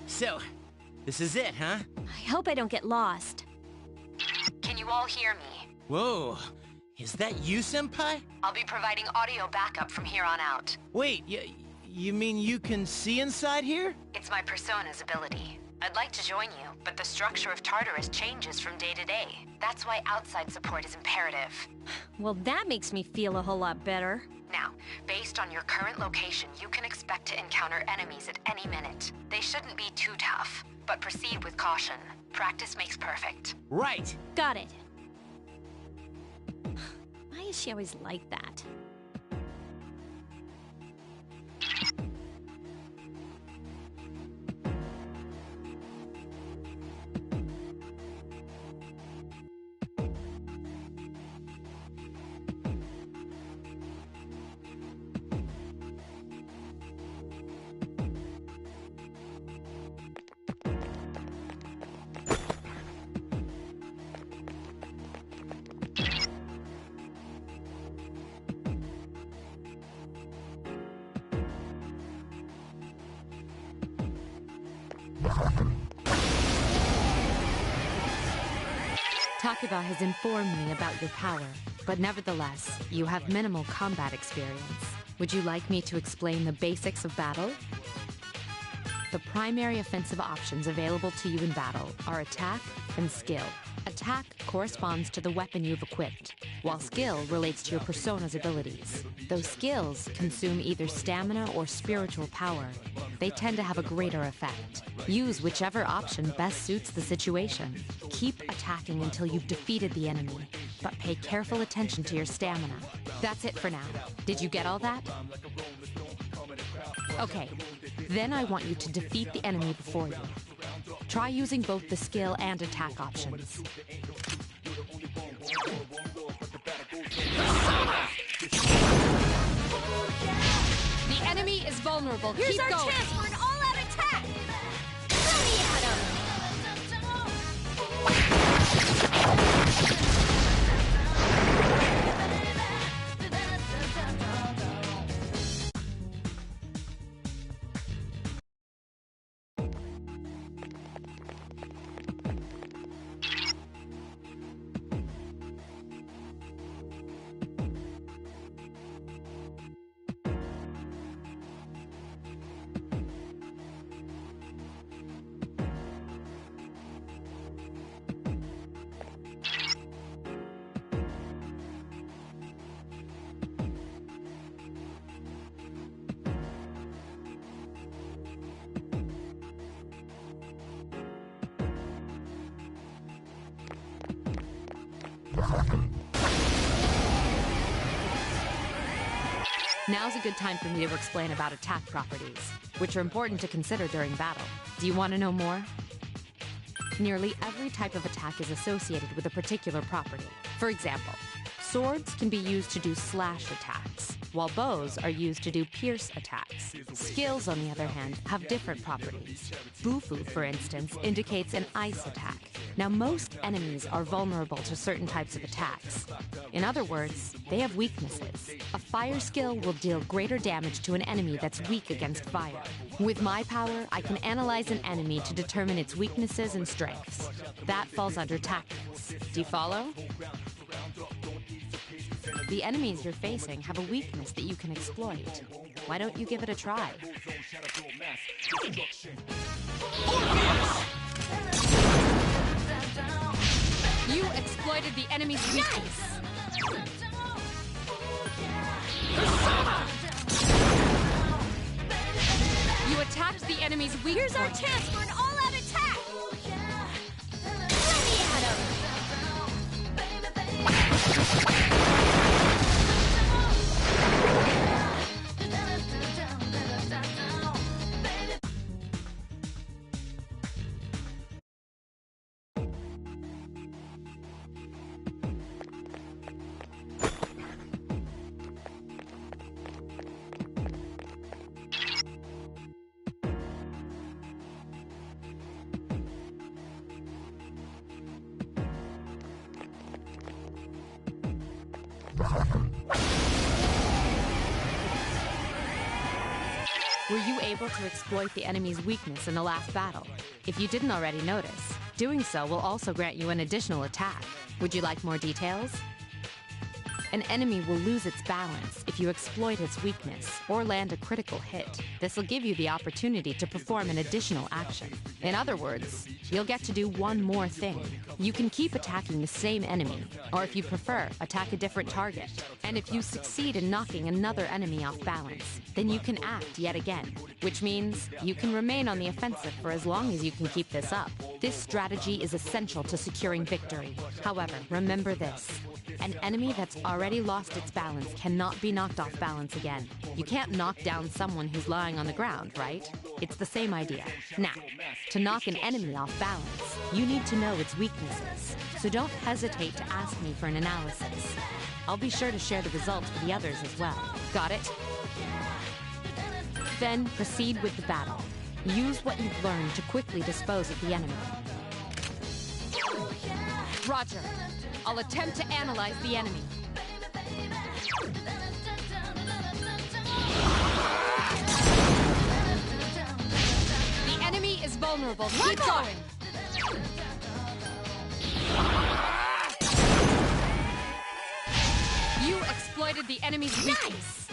So, this is it, huh? I hope I don't get lost. Can you all hear me? Whoa, is that you, Senpai? I'll be providing audio backup from here on out. Wait, You mean you can see inside here? It's my Persona's ability. I'd like to join you, but the structure of Tartarus changes from day to day. That's why outside support is imperative. Well, that makes me feel a whole lot better. Now, based on your current location, you can expect to encounter enemies at any minute. They shouldn't be too tough, but proceed with caution. Practice makes perfect. Right. Got it. Why is she always like that? Takuba has informed me about your power, but nevertheless, you have minimal combat experience. Would you like me to explain the basics of battle? The primary offensive options available to you in battle are attack and skill. Attack corresponds to the weapon you've equipped, while skill relates to your Persona's abilities. Those skills consume either stamina or spiritual power. They tend to have a greater effect. Use whichever option best suits the situation. Keep attacking until you've defeated the enemy, but pay careful attention to your stamina. That's it for now. Did you get all that? Okay, then I want you to defeat the enemy before you. Try using both the skill and attack options. The enemy is vulnerable. Here's Keep our going. chance for an all-out attack! Let me at him! Now's a good time for me to explain about attack properties, which are important to consider during battle. Do you want to know more? Nearly every type of attack is associated with a particular property. For example, swords can be used to do slash attacks, while bows are used to do pierce attacks. Skills, on the other hand, have different properties. Bufu, for instance, indicates an ice attack. Now, most enemies are vulnerable to certain types of attacks. In other words, they have weaknesses. A fire skill will deal greater damage to an enemy that's weak against fire. With my power, I can analyze an enemy to determine its weaknesses and strengths. That falls under tactics. Do you follow? The enemies you're facing have a weakness that you can exploit. Why don't you give it a try? You exploited the enemy's weakness. You attacked the enemy's weak Here's our point. chance for an all-out attack! Let me at him! Were you able to exploit the enemy's weakness in the last battle? If you didn't already notice, doing so will also grant you an additional attack. Would you like more details? An enemy will lose its balance if If you exploit its weakness or land a critical hit, this will give you the opportunity to perform an additional action. In other words, you'll get to do one more thing. You can keep attacking the same enemy, or if you prefer, attack a different target. And if you succeed in knocking another enemy off balance, then you can act yet again, which means you can remain on the offensive for as long as you can keep this up. This strategy is essential to securing victory. However, remember this. An enemy that's already lost its balance cannot be knocked off balance again. You can't knock down someone who's lying on the ground, right? It's the same idea. Now, to knock an enemy off balance, you need to know its weaknesses. So don't hesitate to ask me for an analysis. I'll be sure to share the results with the others as well. Got it? Then proceed with the battle. Use what you've learned to quickly dispose of the enemy. Roger. I'll attempt to analyze the enemy. The enemy is vulnerable. Keep going. You exploited the enemy's weakness.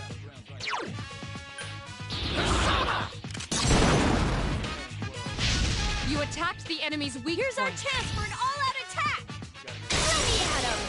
You attacked the enemy's weak point. Here's our chance for an all-out attack! Throw me at him!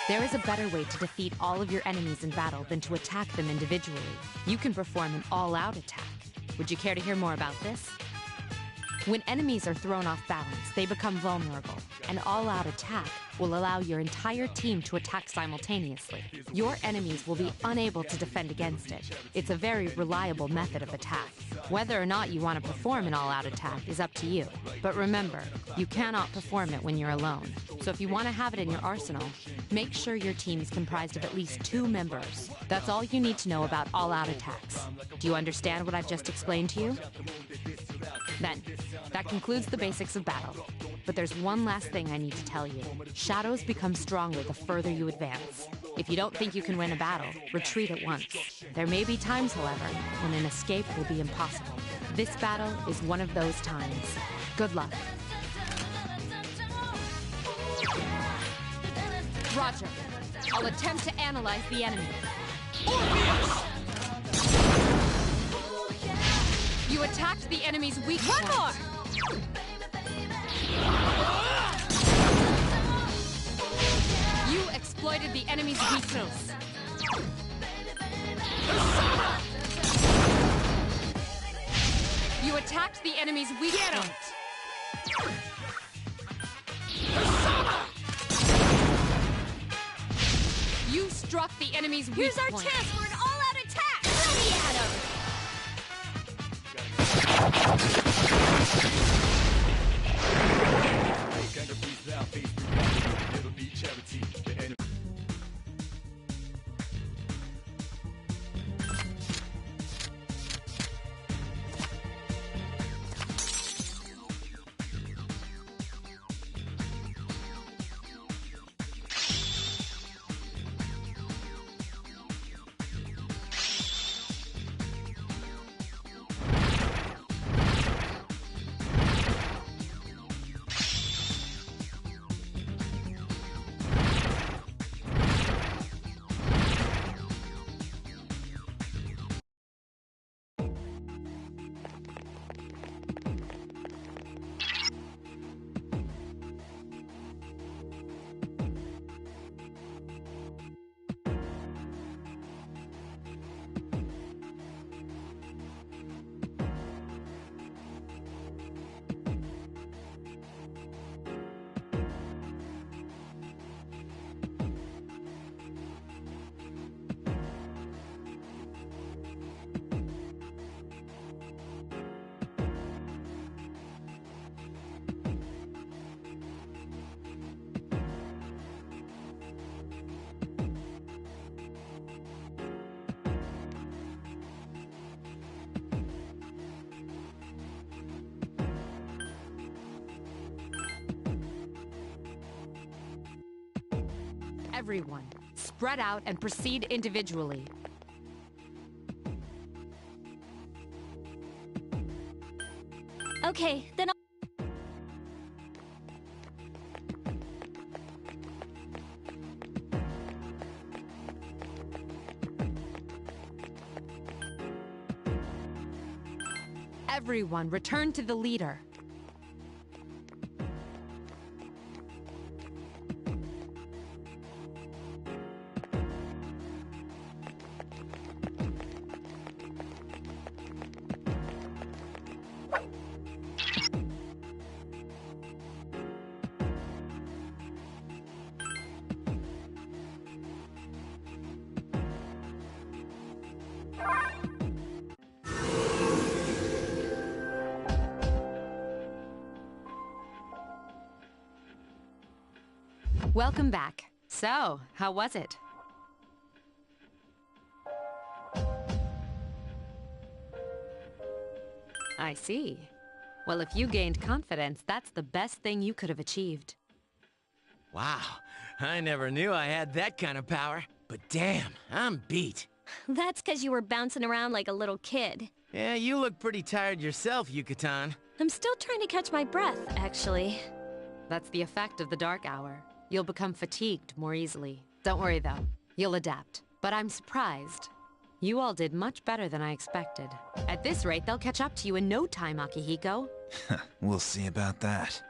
There is a better way to defeat all of your enemies in battle than to attack them individually. You can perform an all-out attack. Would you care to hear more about this? When enemies are thrown off balance, they become vulnerable. An all-out attack will allow your entire team to attack simultaneously. Your enemies will be unable to defend against it. It's a very reliable method of attack. Whether or not you want to perform an all-out attack is up to you. But remember, you cannot perform it when you're alone. So if you want to have it in your arsenal, make sure your team is comprised of at least 2 members. That's all you need to know about all-out attacks. Do you understand what I've just explained to you? Then, that concludes the basics of battle. But there's one last thing I need to tell you. Shadows become stronger the further you advance. If you don't think you can win a battle, retreat at once. There may be times, however, when an escape will be impossible. This battle is one of those times. Good luck. Roger. I'll attempt to analyze the enemy. Orpheus! You attacked the enemy's weak point. One more! You exploited the enemy's weakness. You attacked the enemy's weak point. You struck the enemy's weak point. Here's our chance for an all-out attack! Throw me at him! Everyone, spread out and proceed individually. Okay, then Everyone, return to the leader. Welcome back. So, how was it? I see. Well, if you gained confidence, that's the best thing you could have achieved. Wow, I never knew I had that kind of power. But damn, I'm beat. that's because you were bouncing around like a little kid. Yeah, you look pretty tired yourself, Yucatan. I'm still trying to catch my breath, actually. That's the effect of the dark hour. You'll become fatigued more easily. Don't worry though, you'll adapt. But I'm surprised. You all did much better than I expected. At this rate, they'll catch up to you in no time, Akihiko. We'll see about that.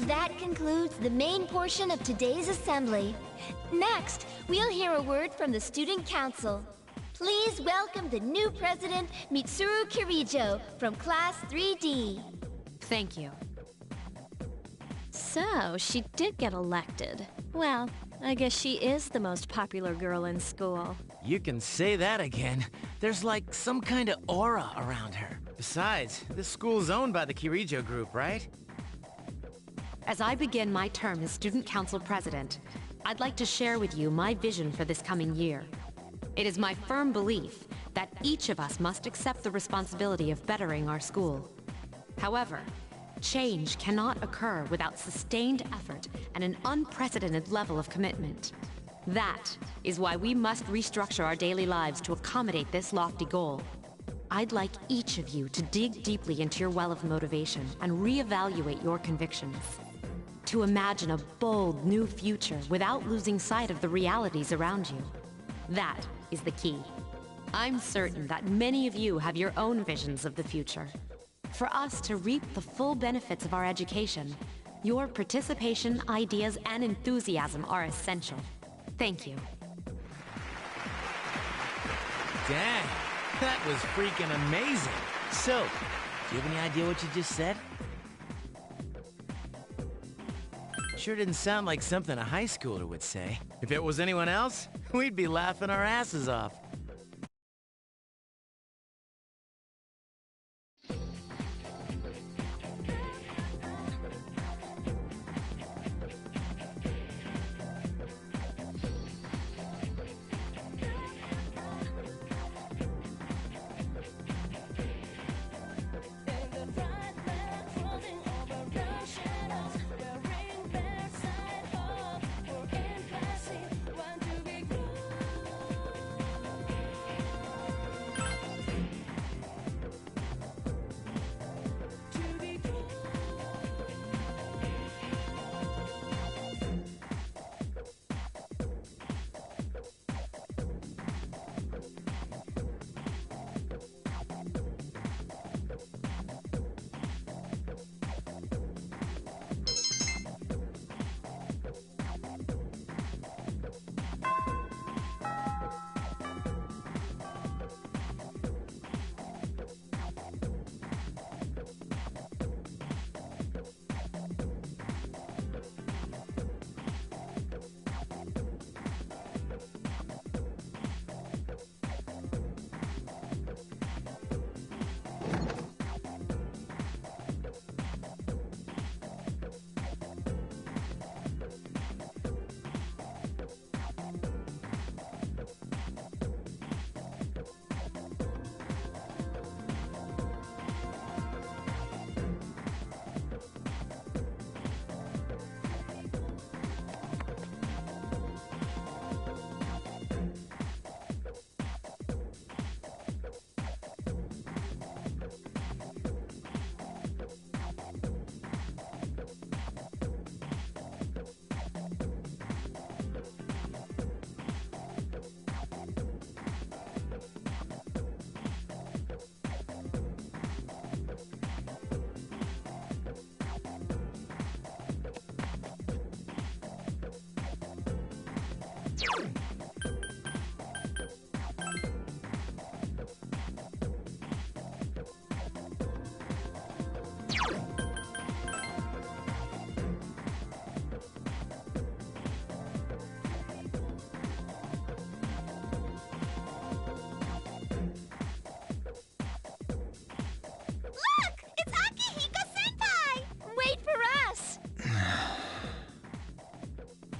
That concludes the main portion of today's assembly. Next, we'll hear a word from the Student Council. Please welcome the new president, Mitsuru Kirijo, from Class 3D. Thank you. So, she did get elected. Well, I guess she is the most popular girl in school. You can say that again. There's like some kind of aura around her. Besides, this school's owned by the Kirijo Group, right? As I begin my term as Student Council President, I'd like to share with you my vision for this coming year. It is my firm belief that each of us must accept the responsibility of bettering our school. However, change cannot occur without sustained effort and an unprecedented level of commitment. That is why we must restructure our daily lives to accommodate this lofty goal. I'd like each of you to dig deeply into your well of motivation and reevaluate your convictions. To imagine a bold, new future without losing sight of the realities around you. That is the key. I'm certain that many of you have your own visions of the future. For us to reap the full benefits of our education, your participation, ideas, and enthusiasm are essential. Thank you. Dang, that was freaking amazing. So, do you have any idea what you just said? Sure didn't sound like something a high schooler would say. If it was anyone else, we'd be laughing our asses off.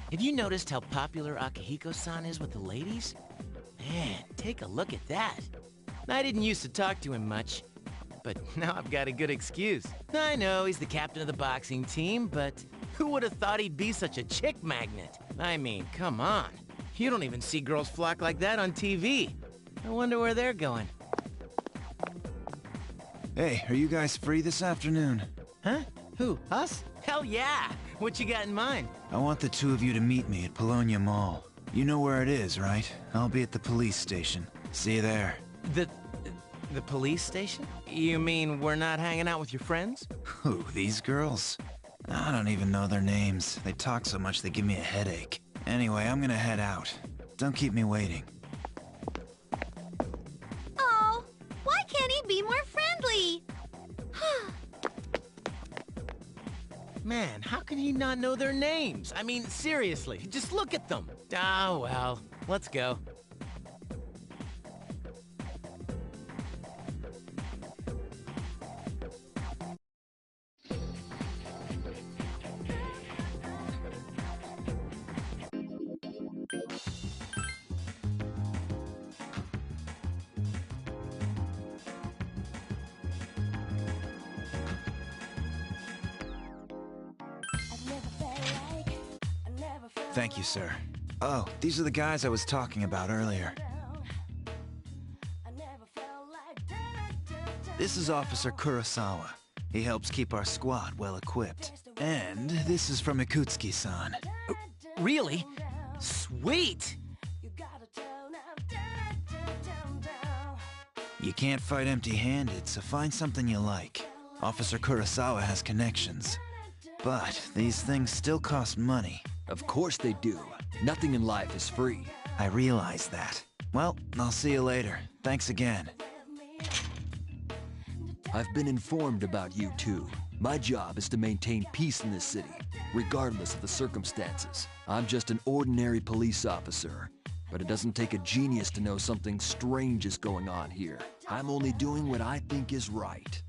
Have you noticed how popular Akihiko-san is with the ladies? Man, take a look at that. I didn't used to talk to him much, but now I've got a good excuse. I know he's the captain of the boxing team, but who would have thought he'd be such a chick magnet? I mean, come on. You don't even see girls flock like that on TV. I wonder where they're going. Hey, are you guys free this afternoon? Huh? Who, us? Hell yeah! What you got in mind? I want the two of you to meet me at Polonia Mall. You know where it is, right? I'll be at the police station. See you there. The police station? You mean we're not hanging out with your friends? Who, these girls? I don't even know their names. They talk so much they give me a headache. Anyway, I'm gonna head out. Don't keep me waiting. Oh, why can't he be more friendly? Man, how can he not know their names? I mean, seriously, just look at them. Ah, well, let's go. Thank you, sir. Oh, these are the guys I was talking about earlier. This is Officer Kurosawa. He helps keep our squad well-equipped. And this is from Ikutsuki-san. Really? Sweet! You can't fight empty-handed, so find something you like. Officer Kurosawa has connections. But these things still cost money. Of course they do. Nothing in life is free. I realize that. Well, I'll see you later. Thanks again. I've been informed about you two. My job is to maintain peace in this city, regardless of the circumstances. I'm just an ordinary police officer. But it doesn't take a genius to know something strange is going on here. I'm only doing what I think is right.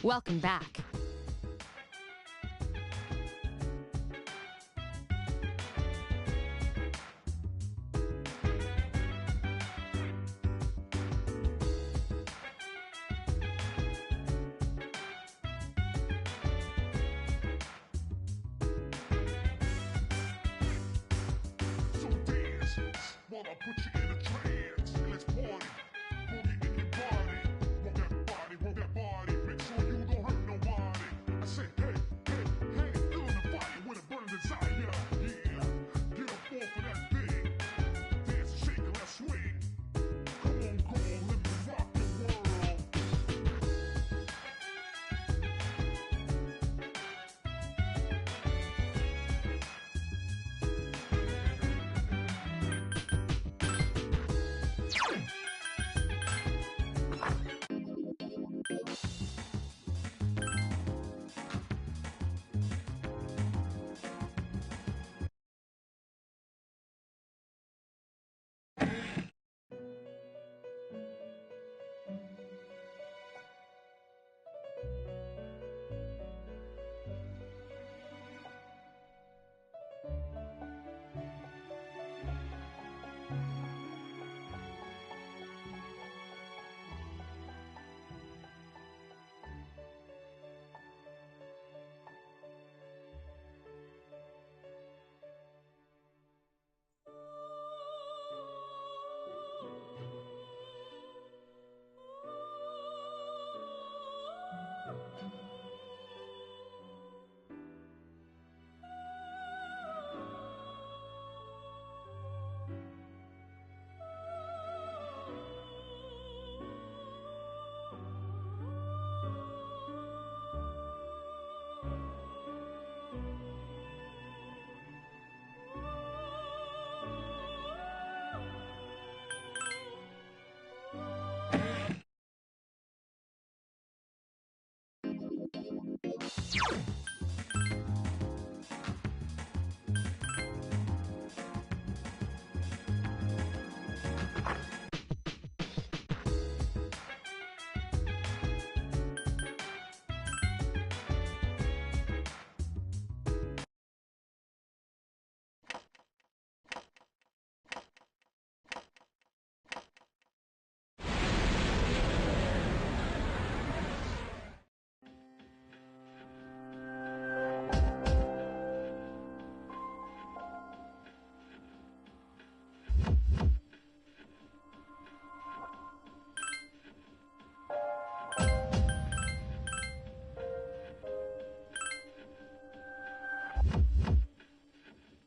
Welcome back. So dance, while I put you in